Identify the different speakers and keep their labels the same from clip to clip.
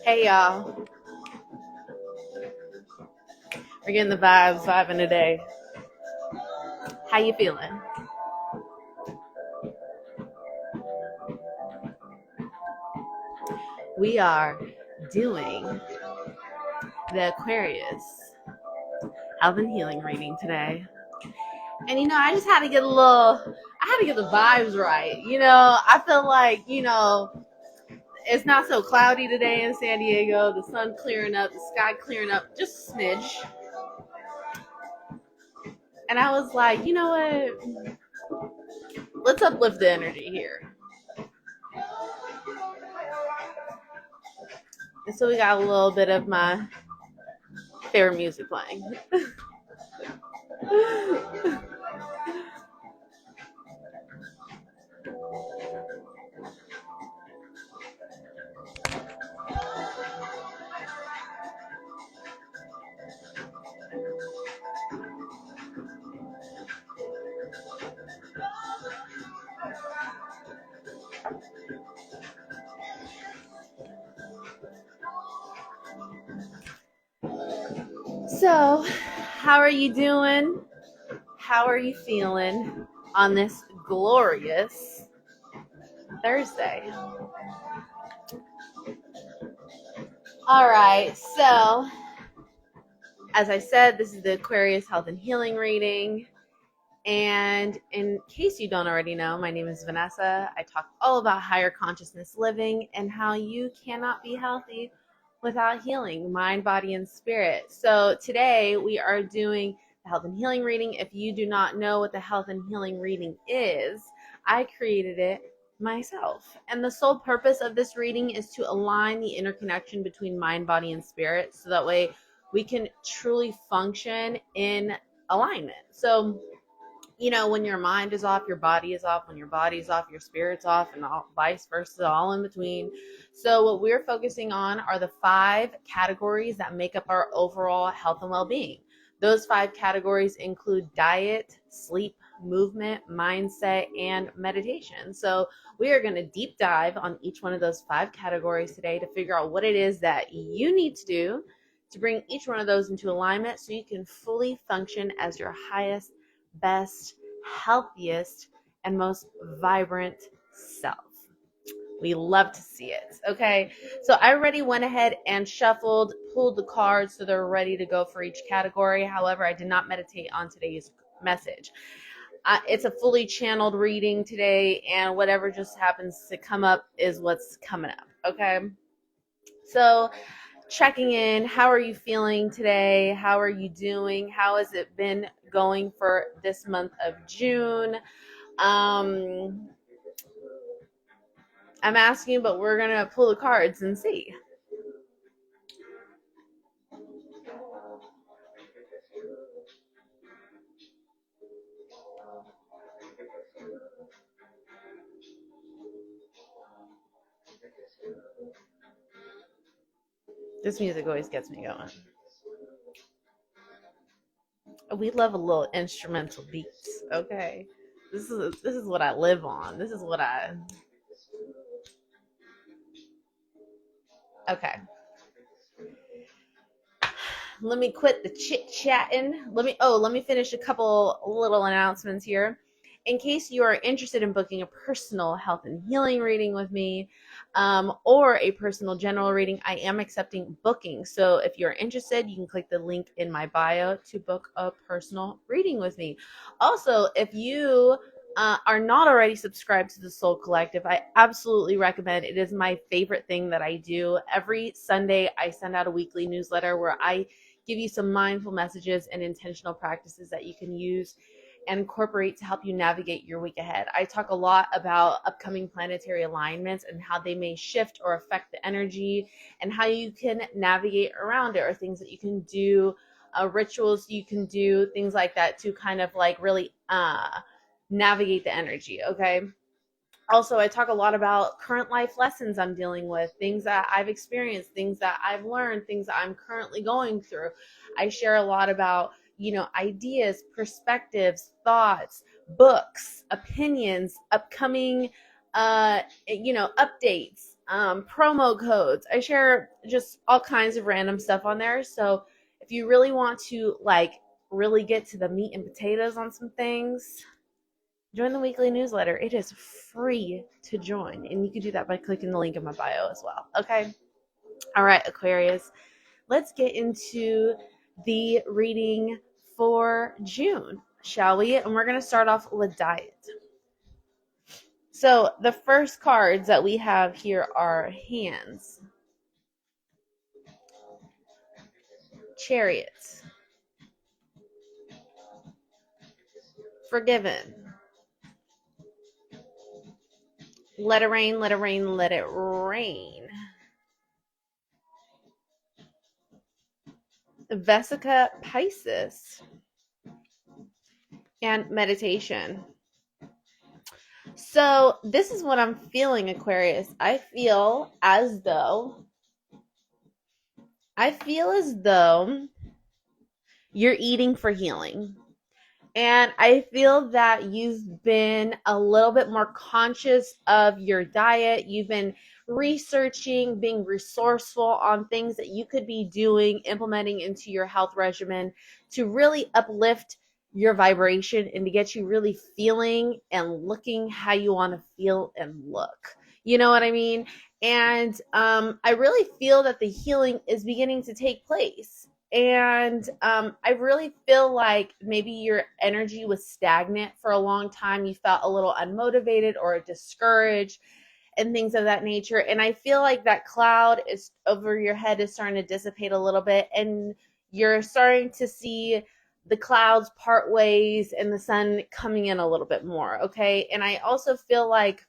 Speaker 1: Hey y'all, we're getting the vibing today. How you feeling? We are doing the Aquarius health and healing reading today. And I just had to get I had to get the vibes right. I feel like, it's not so cloudy today in San Diego. The sun clearing up, the sky clearing up just a smidge. And I was like, you know what? Let's uplift the energy here. And so we got a little bit of my favorite music playing. So, how are you doing? How are you feeling on this glorious Thursday? All right, so as I said, this is the Aquarius Health and Healing reading. And in case you don't already know, my name is Vanessa. I talk all about higher consciousness living and how you cannot be healthy without healing mind, body, and spirit. So today we are doing the health and healing reading. If you do not know what the health and healing reading is, I created it myself. And the sole purpose of this reading is to align the interconnection between mind, body, and spirit so that way we can truly function in alignment. So when your mind is off, your body is off. When your body is off, your spirit's off, and all, vice versa, all in between. So what we're focusing on are the 5 categories that make up our overall health and well-being. Those 5 categories include diet, sleep, movement, mindset, and meditation. So we are going to deep dive on each one of those 5 categories today to figure out what it is that you need to do to bring each one of those into alignment so you can fully function as your highest, best, healthiest, and most vibrant self. We love to see it. Okay, so I already went ahead and shuffled, pulled the cards so they're ready to go for each category. However, I did not meditate on today's message. It's a fully channeled reading today, and whatever just happens to come up is what's coming up. Okay, so checking in. How are you feeling today? How are you doing? How has it been going for this month of June? I'm asking, but we're going to pull the cards and see. This music always gets me going. We love a little instrumental beats, okay? This is what I live on. This is what Okay. Let me quit the chit-chatting. Let me finish a couple little announcements here. In case you are interested in booking a personal health and healing reading with me, or a personal general reading, I am accepting bookings. So if you're interested, you can click the link in my bio to book a personal reading with me. Also, if you are not already subscribed to the Soul Collective, I absolutely recommend. It is my favorite thing that I do. Every Sunday, I send out a weekly newsletter where I give you some mindful messages and intentional practices that you can use and incorporate to help you navigate your week ahead. I talk a lot about upcoming planetary alignments and how they may shift or affect the energy and how you can navigate around it, or things that you can do, rituals you can do, things like that to kind of like really navigate the energy, okay? Also, I talk a lot about current life lessons I'm dealing with, things that I've experienced, things that I've learned, things that I'm currently going through. I share a lot about, ideas, perspectives, thoughts, books, opinions, upcoming updates, promo codes. I share just all kinds of random stuff on there. So if you really want to really get to the meat and potatoes on some things, join the weekly newsletter. It is free to join, and you can do that by clicking the link in my bio as well. Okay. All right, Aquarius. Let's get into the reading for June, shall we? And we're going to start off with diet. So the first cards that we have here are hands, chariots, forgiven, let it rain, let it rain, let it rain, Vesica Pisces, and meditation. So this is what I'm feeling, Aquarius. I feel as though you're eating for healing. And I feel that you've been a little bit more conscious of your diet. You've been researching, being resourceful on things that you could be doing, implementing into your health regimen to really uplift your vibration and to get you really feeling and looking how you want to feel and look. You know what I mean? And I really feel that the healing is beginning to take place. And I really feel like maybe your energy was stagnant for a long time. You felt a little unmotivated or discouraged and things of that nature. And I feel like that cloud is over your head is starting to dissipate a little bit. And you're starting to see the clouds part ways and the sun coming in a little bit more. Okay. And I also feel like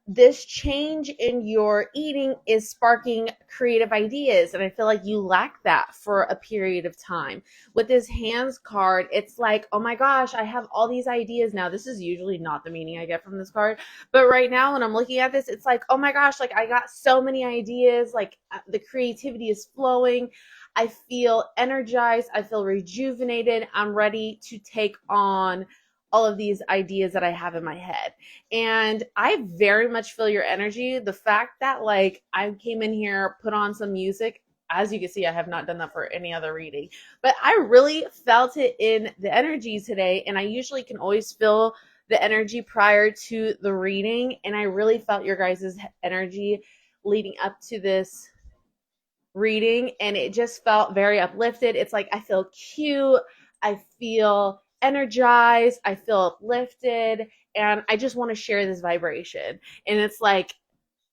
Speaker 1: this change in your eating is sparking creative ideas, and I feel like you lack that for a period of time. With this hands card, it's like, oh my gosh, I have all these ideas now. This is usually not the meaning I get from this card, but right now when I'm looking at this, it's like, oh my gosh, like I got so many ideas, like the creativity is flowing. I feel energized, I feel rejuvenated, I'm ready to take on all of these ideas that I have in my head. And I very much feel your energy. The fact that like I came in here, put on some music, as you can see, I have not done that for any other reading, but I really felt it in the energy today. And I usually can always feel the energy prior to the reading. And I really felt your guys' energy leading up to this reading, and it just felt very uplifted. It's like I feel cute, I feel energized, I feel uplifted, and I just want to share this vibration. And it's like,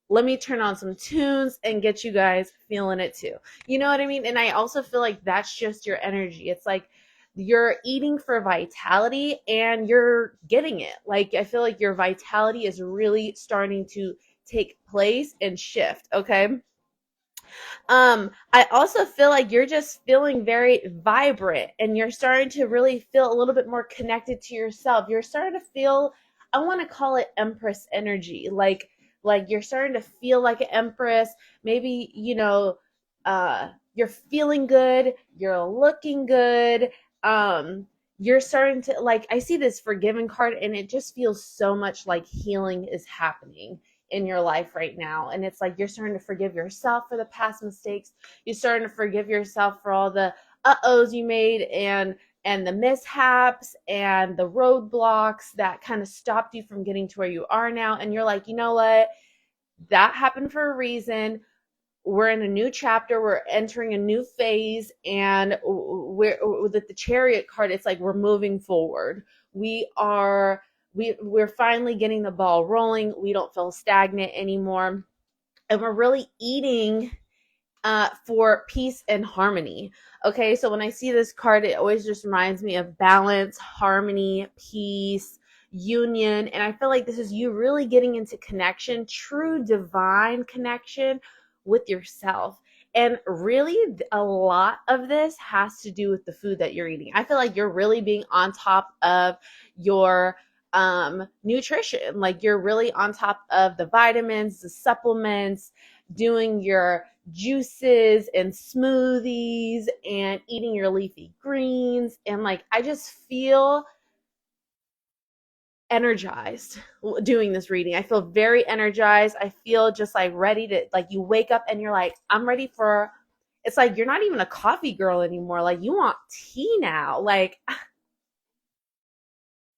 Speaker 1: let me turn on some tunes and get you guys feeling it too. You know what I mean? And I also feel like that's just your energy. It's like you're eating for vitality and you're getting it. Like I feel like your vitality is really starting to take place and shift, okay? I also feel like you're just feeling very vibrant and you're starting to really feel a little bit more connected to yourself. You're starting to feel, I want to call it Empress energy. Like you're starting to feel like an Empress. Maybe, you're feeling good, you're looking good. You're starting to like, I see this forgiven card and it just feels so much like healing is happening in your life right now. And it's like you're starting to forgive yourself for the past mistakes. You're starting to forgive yourself for all the uh-ohs you made and the mishaps and the roadblocks that kind of stopped you from getting to where you are now. And you're like, you know what? That happened for a reason. We're in a new chapter. We're entering a new phase. And we're with the chariot card, it's like we're moving forward. We're finally getting the ball rolling. We don't feel stagnant anymore. And we're really eating for peace and harmony. Okay, so when I see this card, it always just reminds me of balance, harmony, peace, union. And I feel like this is you really getting into connection, true divine connection with yourself. And really, a lot of this has to do with the food that you're eating. I feel like you're really being on top of your nutrition. Like you're really on top of the vitamins, the supplements, doing your juices and smoothies and eating your leafy greens. And like, I just feel energized doing this reading. I feel very energized. I feel just like ready to, like, you wake up and you're like, I'm ready for, it's like you're not even a coffee girl anymore. Like, you want tea now. Like,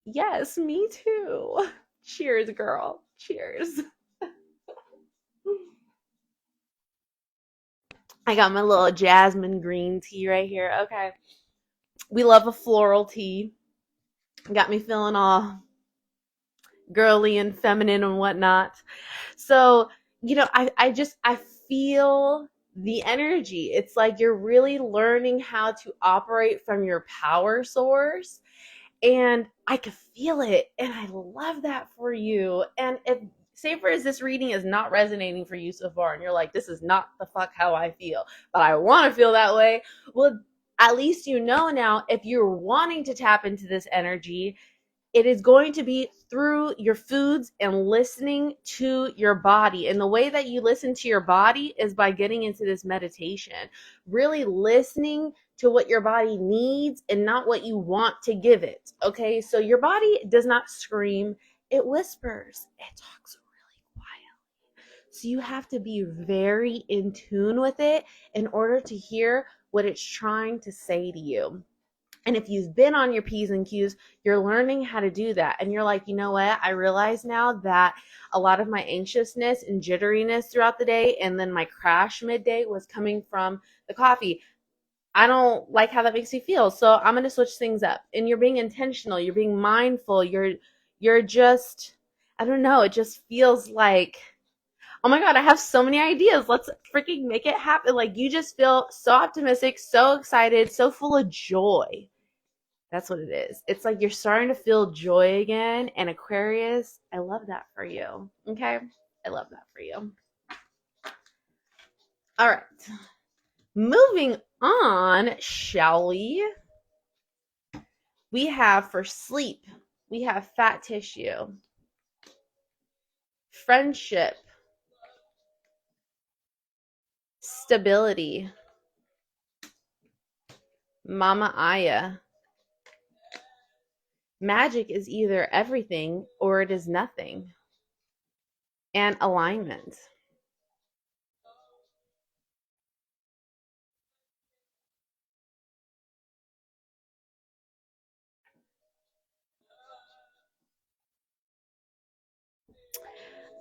Speaker 1: yes, me too. Cheers, girl. Cheers. I got my little jasmine green tea right here. Okay. We love a floral tea. Got me feeling all girly and feminine and whatnot. So, I feel the energy. It's like you're really learning how to operate from your power source. And I could feel it. And I love that for you. And if, say for as this reading is not resonating for you so far, and you're like, this is not the fuck how I feel, but I want to feel that way. Well, at least you know now, if you're wanting to tap into this energy, it is going to be through your foods and listening to your body. And the way that you listen to your body is by getting into this meditation, really listening to what your body needs and not what you want to give it. Okay, so your body does not scream, it whispers, it talks really quiet. So you have to be very in tune with it in order to hear what it's trying to say to you. And if you've been on your P's and Q's, you're learning how to do that. And you're like, you know what? I realize now that a lot of my anxiousness and jitteriness throughout the day and then my crash midday was coming from the coffee. I don't like how that makes me feel. So I'm going to switch things up. And you're being intentional. You're being mindful. You're just, I don't know. It just feels like, oh my God, I have so many ideas. Let's freaking make it happen. Like, you just feel so optimistic, so excited, so full of joy. That's what it is. It's like you're starting to feel joy again. And Aquarius, I love that for you. Okay? I love that for you. All right. Moving on, shall we? We have for sleep, we have fat tissue, friendship, stability, Mama Aya. Magic is either everything or it is nothing. And alignment.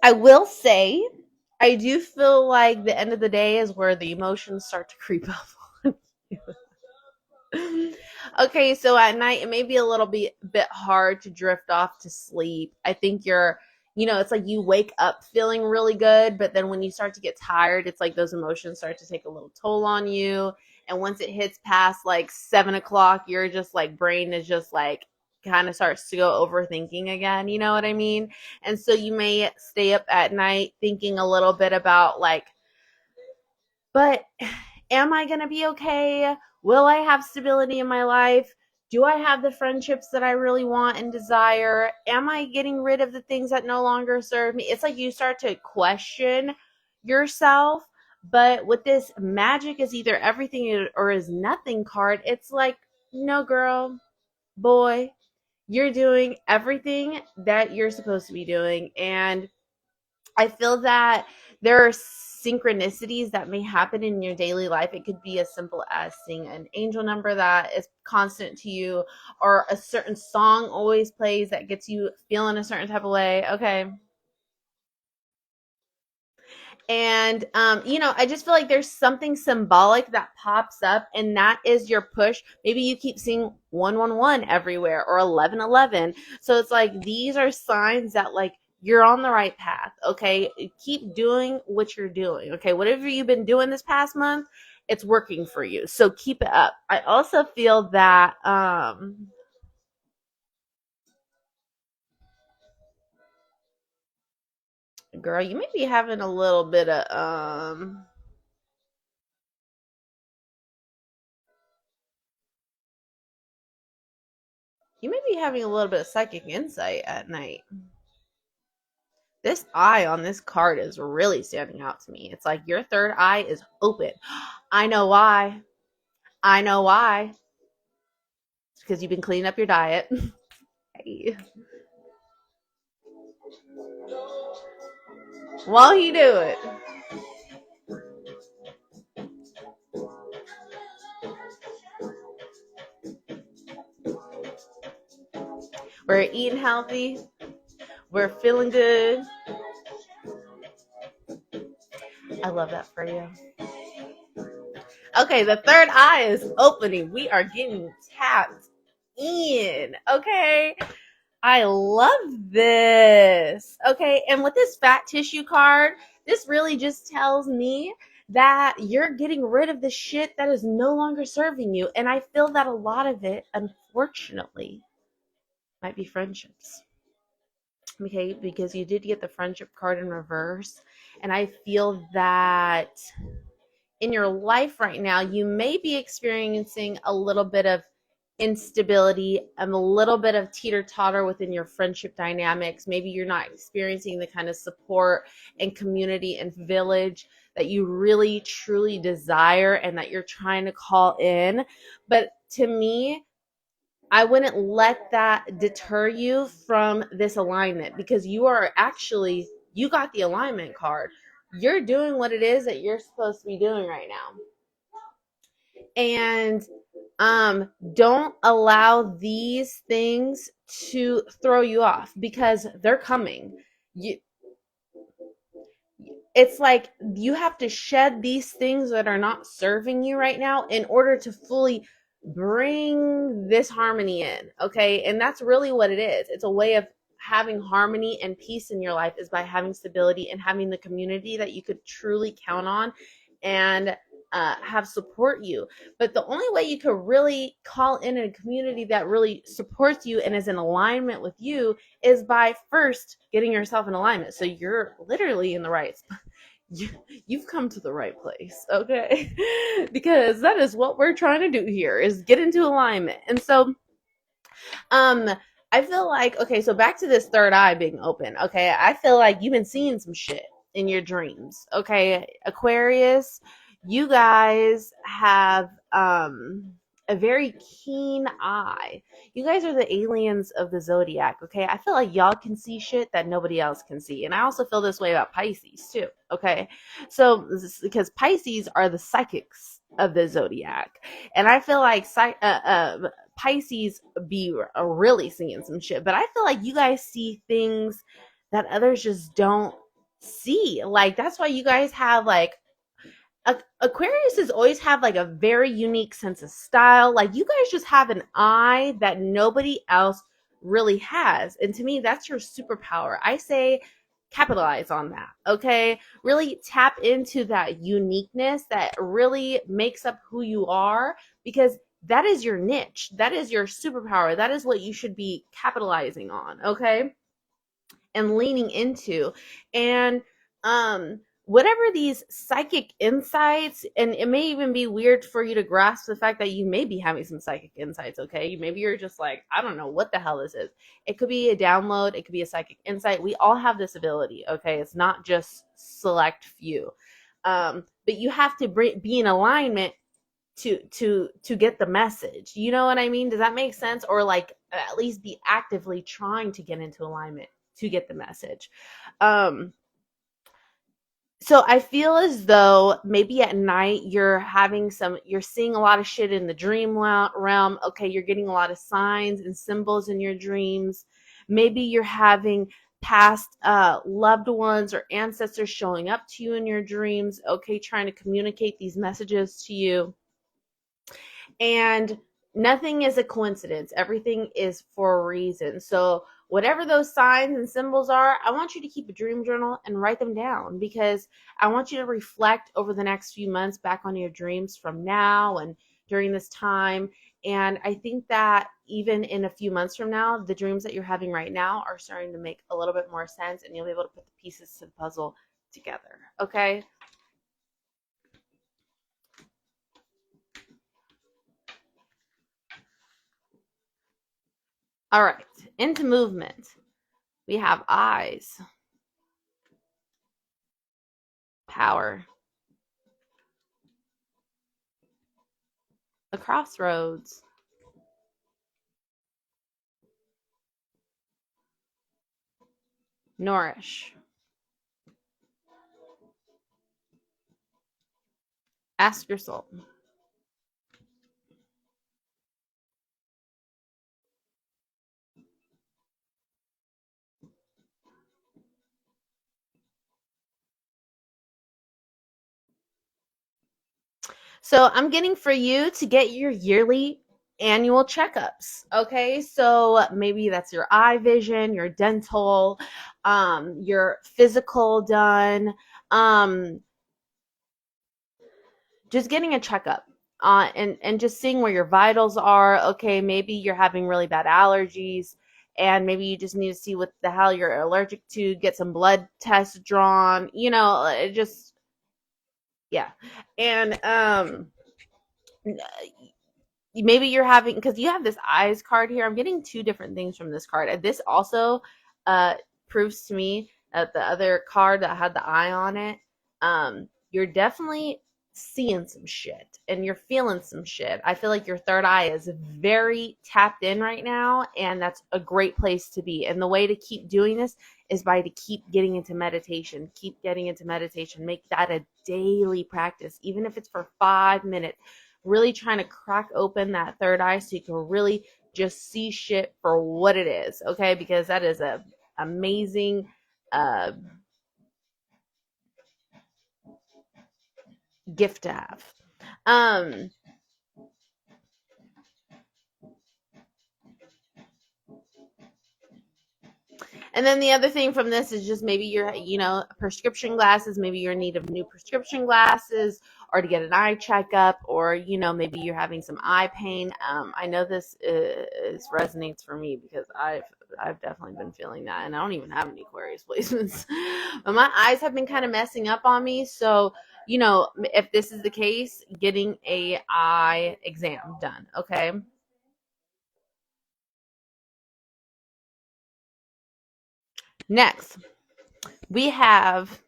Speaker 1: I will say, I do feel like the end of the day is where the emotions start to creep up on you. Okay, so at night it may be a little bit hard to drift off to sleep. I think it's like you wake up feeling really good, but then when you start to get tired, it's like those emotions start to take a little toll on you. And once it hits past like 7 o'clock, you're just like, brain is just like kind of starts to go overthinking again. You know what I mean? And so you may stay up at night thinking a little bit about like, but am I going to be okay? Will I have stability in my life? Do I have the friendships that I really want and desire? Am I getting rid of the things that no longer serve me? It's like you start to question yourself. But with this magic is either everything or is nothing card, it's like, no, girl, boy, you're doing everything that you're supposed to be doing. And I feel that there are synchronicities that may happen in your daily life. It could be as simple as seeing an angel number that is constant to you, or a certain song always plays that gets you feeling a certain type of way. Okay. And I just feel like there's something symbolic that pops up, and that is your push. Maybe you keep seeing 111 everywhere, or 1111. So it's like these are signs that like you're on the right path. Okay, keep doing what you're doing. Okay, whatever you've been doing this past month, it's working for you, so keep it up. I also feel that girl, you may be having a little bit of you may be having a little bit of psychic insight at night. This eye on this card is really standing out to me. It's like your third eye is open. I know why. I know why. It's because you've been cleaning up your diet. Hey. While you do it, we're eating healthy. We're feeling good. I love that for you. Okay, the third eye is opening. We are getting tapped in. Okay. I love this. Okay, and with this fat tissue card, this really just tells me that you're getting rid of the shit that is no longer serving you. And I feel that a lot of it, unfortunately, might be friendships. Okay, because you did get the friendship card in reverse. And I feel that in your life right now, you may be experiencing a little bit of instability and a little bit of teeter-totter within your friendship dynamics. Maybe you're not experiencing the kind of support and community and village that you really truly desire and that you're trying to call in. But to me, I wouldn't let that deter you from this alignment, because you are actually, you got the alignment card. You're doing what it is that you're supposed to be doing right now. And don't allow these things to throw you off, because they're coming. It's like you have to shed these things that are not serving you right now in order to fully bring this harmony in. Okay, and that's really what it is. It's a way of having harmony and peace in your life, is by having stability and having the community that you could truly count on and have support you. But the only way you could really call in a community that really supports you and is in alignment with you is by first getting yourself in alignment. So you're literally in the right spot. You've come to the right place, okay? Because that is what we're trying to do here, is get into alignment. And so um I feel like, okay, so back to this third eye being open. Okay, I feel like you've been seeing some shit in your dreams. Okay, Aquarius, you guys have a very keen eye. You guys are the aliens of the zodiac. Okay, I feel like y'all can see shit that nobody else can see. And I also feel this way about Pisces too. Okay, so because Pisces are the psychics of the zodiac, and I feel like Pisces be really seeing some shit. But I feel like you guys see things that others just don't see. Like, that's why you guys have like Aquariuses always have like a very unique sense of style. Like, you guys just have an eye that nobody else really has. And to me, that's your superpower. I say capitalize on that. Okay? Really tap into that uniqueness that really makes up who you are, because that is your niche. That is your superpower. That is what you should be capitalizing on, okay? And leaning into. And whatever these psychic insights, and it may even be weird for you to grasp the fact that you may be having some psychic insights. Okay, maybe you're just like, I don't know what the hell this is. It could be a download, it could be a psychic insight. We all have this ability. Okay, it's not just select few. But you have to be in alignment to get the message. You know what I mean? Does that make sense? Or like at least be actively trying to get into alignment to get the message. So I feel as though maybe at night you're seeing a lot of shit in the dream realm. Okay, you're getting a lot of signs and symbols in your dreams. Maybe you're having past loved ones or ancestors showing up to you in your dreams. Okay, trying to communicate these messages to you. And nothing is a coincidence. Everything is for a reason. So whatever those signs and symbols are, I want you to keep a dream journal and write them down, because I want you to reflect over the next few months back on your dreams from now and during this time. And I think that even in a few months from now, the dreams that you're having right now are starting to make a little bit more sense, and you'll be able to put the pieces to the puzzle together. Okay? All right. Into movement. We have eyes. power, the crossroads, nourish, ask your soul. So I'm getting for you to get your yearly annual checkups. Okay. So maybe that's your eye vision, your dental, your physical done, um, just getting a checkup. And just seeing where your vitals are. Okay, maybe you're having really bad allergies, and maybe you just need to see what the hell you're allergic to. Get some blood tests drawn. It just, yeah. And maybe you're having, because you have this eyes card here. I'm getting two different things from this card. And this also uh proves to me that the other card that had the eye on it, you're definitely seeing some shit and you're feeling some shit. I feel like your third eye is very tapped in right now, and that's a great place to be. And the way to keep doing this is by to keep getting into meditation. Keep getting into meditation. Make that a daily practice, even if it's for 5 minutes. Really trying to crack open that third eye so you can really just see shit for what it is. Okay, because that is a amazing uh gift to have. um And then the other thing from this is just maybe you're, prescription glasses, maybe you're in need of new prescription glasses, or to get an eye checkup, or, maybe you're having some eye pain. I know this resonates for me because I've definitely been feeling that, and I don't even have any Aquarius placements, but my eyes have been kind of messing up on me. So, if this is the case, getting a eye exam done. Okay. Next, we have,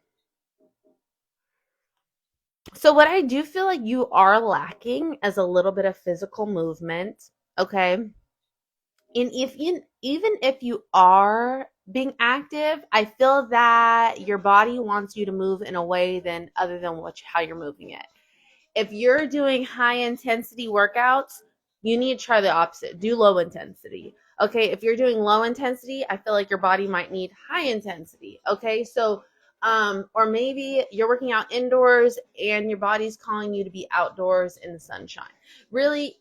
Speaker 1: so what I do feel like you are lacking is a little bit of physical movement, okay? And even if you are being active, I feel that your body wants you to move in a way than other than how you're moving it. If you're doing high intensity workouts, you need to try the opposite. Do low intensity. Okay, if you're doing low intensity, I feel like your body might need high intensity. Okay, so or maybe you're working out indoors and your body's calling you to be outdoors in the sunshine. Really,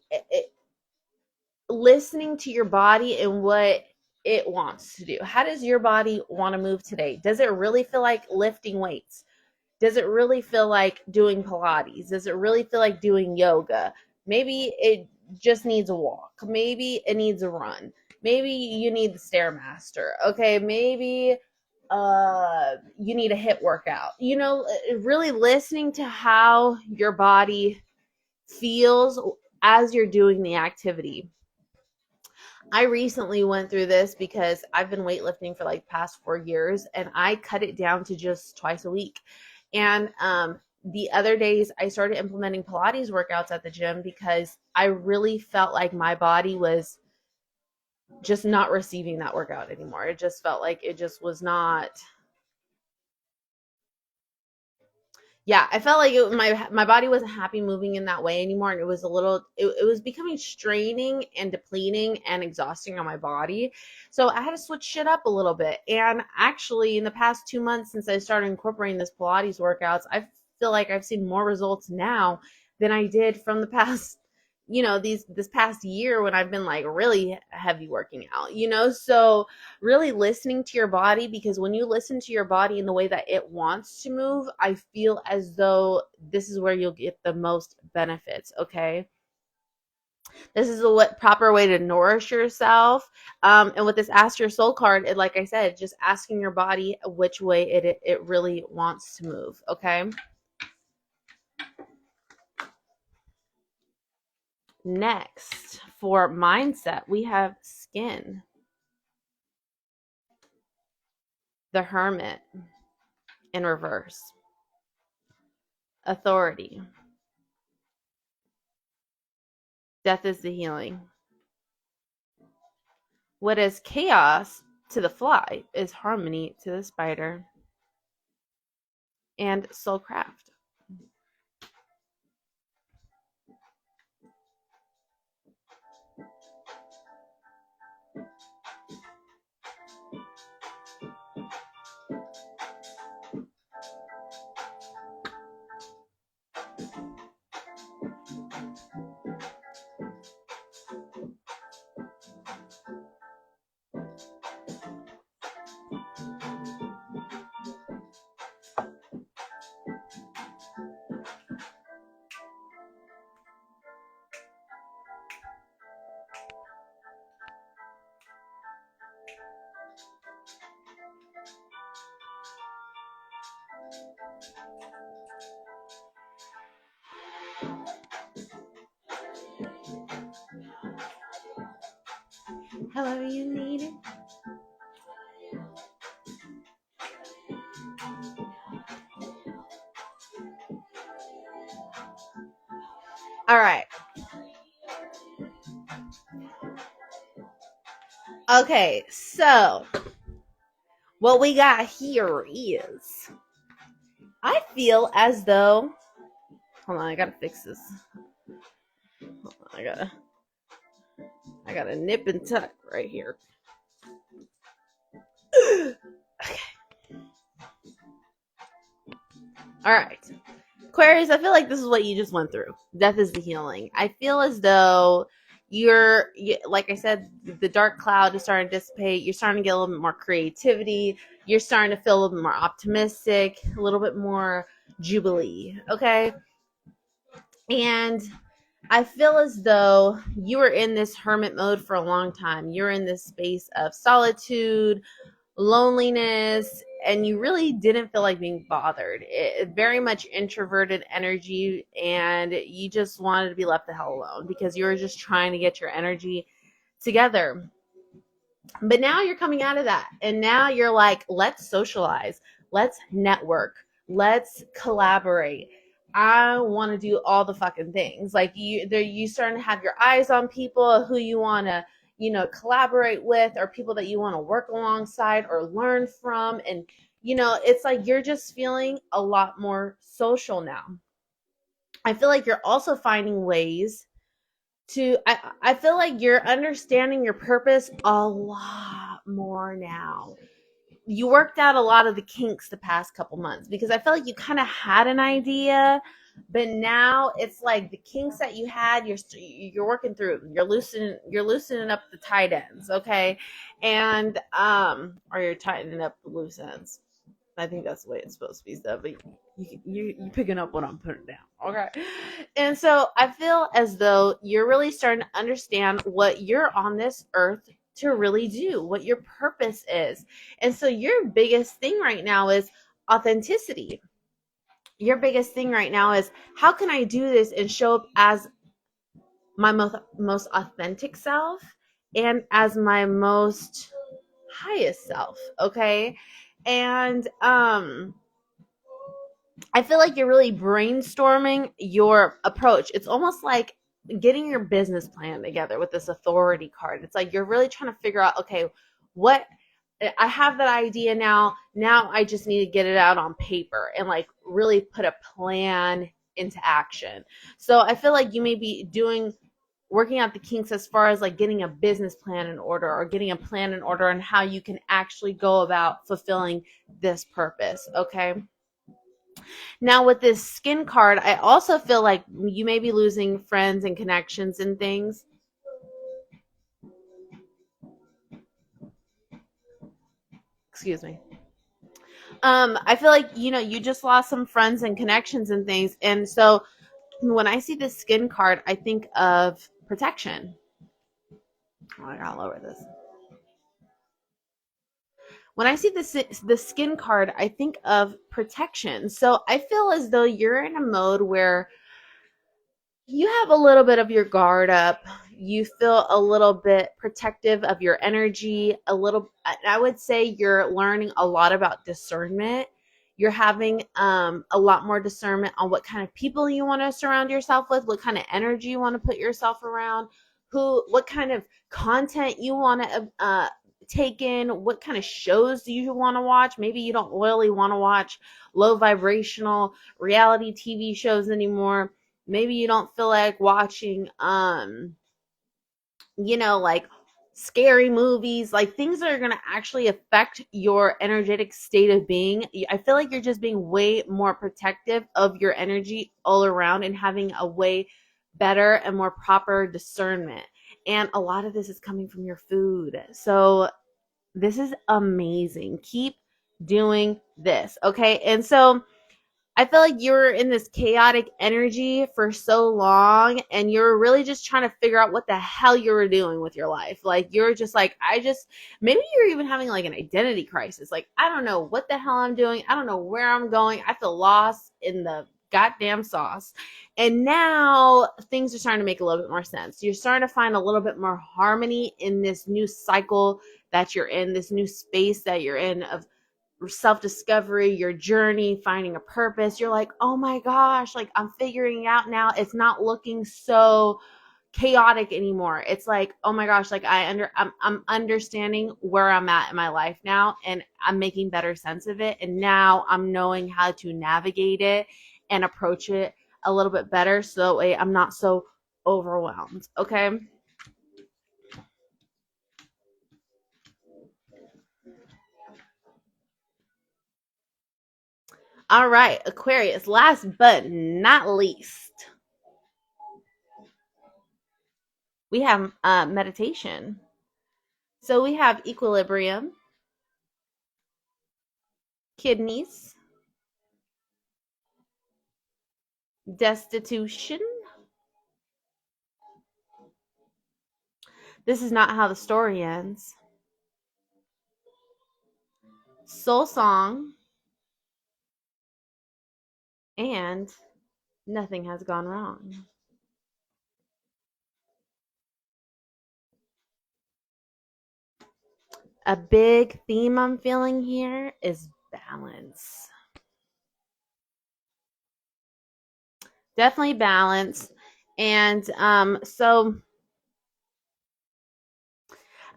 Speaker 1: listening to your body and what it wants to do. How does your body want to move today? Does it really feel like lifting weights? Does it really feel like doing Pilates? Does it really feel like doing yoga? Maybe it just needs a walk. Maybe it needs a run. Maybe you need the Stairmaster. Okay, maybe you need a HIIT workout. Really listening to how your body feels as you're doing the activity. I recently went through this because I've been weightlifting for like past 4 years, and I cut it down to just twice a week. And the other days I started implementing Pilates workouts at the gym because I really felt like my body was just not receiving that workout anymore. It just felt like it just was not. Yeah, I felt like my body wasn't happy moving in that way anymore, and it was it was becoming straining and depleting and exhausting on my body. So I had to switch shit up a little bit. And actually, in the past 2 months since I started incorporating this Pilates workouts, I feel like I've seen more results now than I did from the past, this past year when I've been like really heavy working out. So really listening to your body, because when you listen to your body in the way that it wants to move, I feel as though this is where you'll get the most benefits. Okay, this is a proper way to nourish yourself. And with this ask your soul card, like I said, just asking your body which way it really wants to move. Okay, next for mindset, we have skin, the hermit in reverse. authority. Death is the healing. What is chaos to the fly is harmony to the spider. And soulcraft. However you need it. All right. Okay, so what we got here is, I feel as though, hold on, I gotta fix this. I gotta nip and tuck right here. Okay. All right. Aquarius, I feel like this is what you just went through. Death is the healing. I feel as though like I said, the dark cloud is starting to dissipate. You're starting to get a little bit more creativity. You're starting to feel a little bit more optimistic, a little bit more jubilee. Okay. And I feel as though you were in this hermit mode for a long time. You're in this space of solitude, loneliness, and you really didn't feel like being bothered. Very much introverted energy, and you just wanted to be left the hell alone because you were just trying to get your energy together. But now you're coming out of that, and now you're like, let's socialize, let's network, let's collaborate. I want to do all the fucking things. Like you starting to have your eyes on people who you want to, collaborate with, or people that you want to work alongside or learn from. And, it's like you're just feeling a lot more social now. I feel like you're also finding ways I feel like you're understanding your purpose a lot more now. You worked out a lot of the kinks the past couple months, because I feel like you kind of had an idea, but now it's like the kinks that you had, you're working through. You're loosening up the tight ends, okay, and or you're tightening up the loose ends. I think that's the way it's supposed to be said, but you're picking up what I'm putting down, okay? And so I feel as though you're really starting to understand what you're on this earth to really do, what your purpose is. And so your biggest thing right now is authenticity. Your biggest thing right now is, how can I do this and show up as my most authentic self and as my most highest self, okay? And I feel like you're really brainstorming your approach. It's almost like getting your business plan together with this authority card. It's like you're really trying to figure out, okay, what I have that idea now. Now I just need to get it out on paper and like really put a plan into action. So I feel like you may be working out the kinks as far as like getting a business plan in order, or getting a plan in order on how you can actually go about fulfilling this purpose. Okay. Now with this skin card, I also feel like you may be losing friends and connections and things. Excuse me. I feel like, you just lost some friends and connections and things. And so when I see this skin card, I think of protection. Oh, I gotta lower this. When I see the skin card, I think of protection. So I feel as though you're in a mode where you have a little bit of your guard up. You feel a little bit protective of your energy. I would say you're learning a lot about discernment. You're having a lot more discernment on what kind of people you want to surround yourself with, what kind of energy you want to put yourself around, what kind of content you want to take in, what kind of shows do you want to watch. Maybe you don't really want to watch low vibrational reality TV shows anymore. Maybe you don't feel like watching like scary movies, like things that are going to actually affect your energetic state of being. I feel like you're just being way more protective of your energy all around and having a way better and more proper discernment. And a lot of this is coming from your food. So this is amazing. Keep doing this. Okay. And so I feel like you're in this chaotic energy for so long and you're really just trying to figure out what the hell you were doing with your life. Like you're just like, maybe you're even having like an identity crisis. Like, I don't know what the hell I'm doing. I don't know where I'm going. I feel lost in the goddamn sauce. And now things are starting to make a little bit more sense. You're starting to find a little bit more harmony in this new cycle that you're in, this new space that you're in of self-discovery, your journey, finding a purpose. You're like, oh my gosh, like I'm figuring it out now. It's not looking so chaotic anymore. It's like, oh my gosh, like I'm understanding where I'm at in my life now, and I'm making better sense of it. And now I'm knowing how to navigate it and approach it a little bit better, so that way I'm not so overwhelmed. Okay. All right, Aquarius, last but not least, we have meditation. So we have equilibrium, kidneys, destitution. This is not how the story ends. Soul song, and nothing has gone wrong. A big theme I'm feeling here is balance. Definitely balance. And so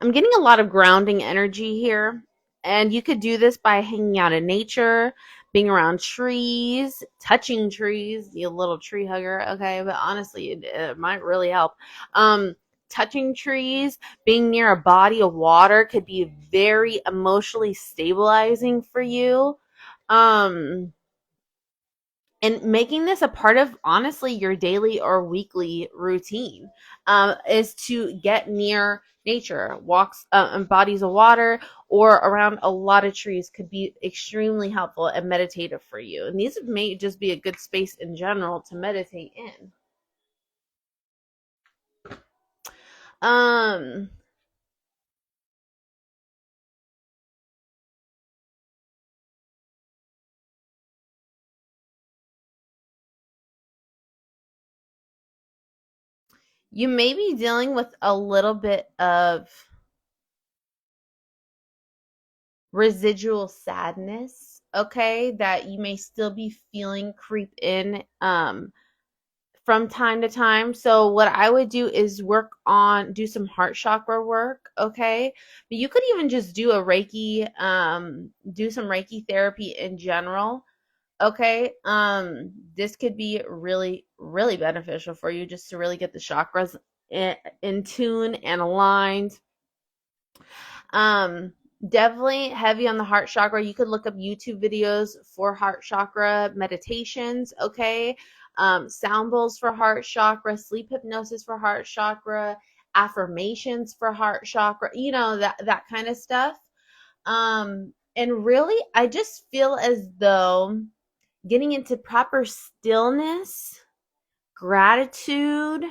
Speaker 1: I'm getting a lot of grounding energy here. And you could do this by hanging out in nature, being around trees, touching trees, you little tree hugger, okay? But honestly, it might really help. Touching trees, being near a body of water could be very emotionally stabilizing for you. Um, and making this a part of honestly your daily or weekly routine is to get near nature. Walks and bodies of water or around a lot of trees could be extremely helpful and meditative for you, and these may just be a good space in general to meditate in. um you may be dealing with a little bit of residual sadness, okay, that you may still be feeling creep in from time to time. So what I would do is do some heart chakra work, okay? But you could even just do a Reiki, do some Reiki therapy in general, okay? This could be really, really beneficial for you just to really get the chakras in tune and aligned. Um, Definitely heavy on the heart chakra. You could look up YouTube videos for heart chakra meditations, okay? Sound bowls for heart chakra, sleep hypnosis for heart chakra, affirmations for heart chakra, that kind of stuff. And really, I just feel as though getting into proper stillness, gratitude,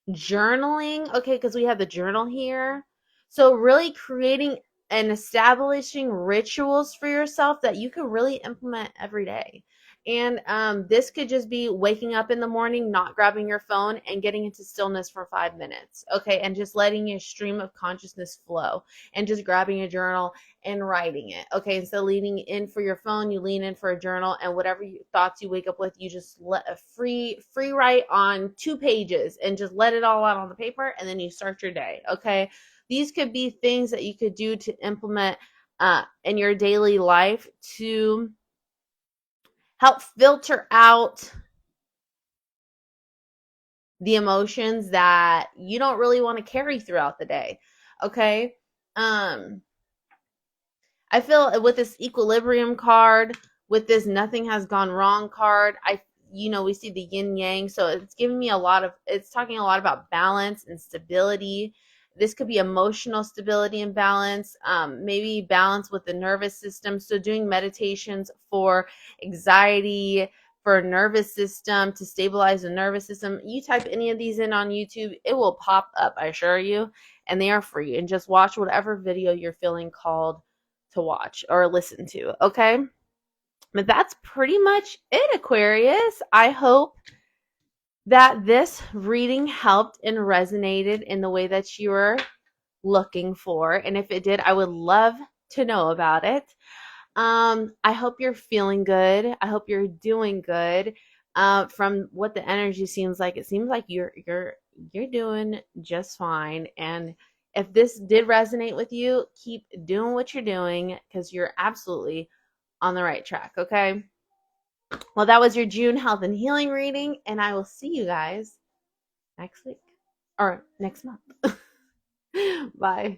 Speaker 1: journaling, okay, because we have the journal here. So really creating and establishing rituals for yourself that you can really implement every day. And this could just be waking up in the morning, not grabbing your phone, and getting into stillness for 5 minutes. Okay. And just letting your stream of consciousness flow and just grabbing a journal and writing it. Okay. Instead of leaning in for your phone, you lean in for a journal, and whatever thoughts you wake up with, you just let a free write on 2 pages and just let it all out on the paper. And then you start your day. Okay. These could be things that you could do to implement in your daily life to help filter out the emotions that you don't really want to carry throughout the day. Okay. Um, I feel with this equilibrium card, with this nothing has gone wrong card, we see the yin yang. So it's giving me it's talking a lot about balance and stability. This could be emotional stability and balance, maybe balance with the nervous system. So doing meditations for anxiety, for nervous system, to stabilize the nervous system. You type any of these in on YouTube, it will pop up, I assure you, and they are free. And just watch whatever video you're feeling called to watch or listen to. Okay. But that's pretty much it, Aquarius. I hope that this reading helped and resonated in the way that you were looking for. And if it did, I would love to know about it. I hope you're feeling good. I hope you're doing good. From what the energy seems like, it seems like you're doing just fine. And if this did resonate with you, keep doing what you're doing, because you're absolutely on the right track. Okay. Well, that was your June health and healing reading, and I will see you guys next week or next month. Bye.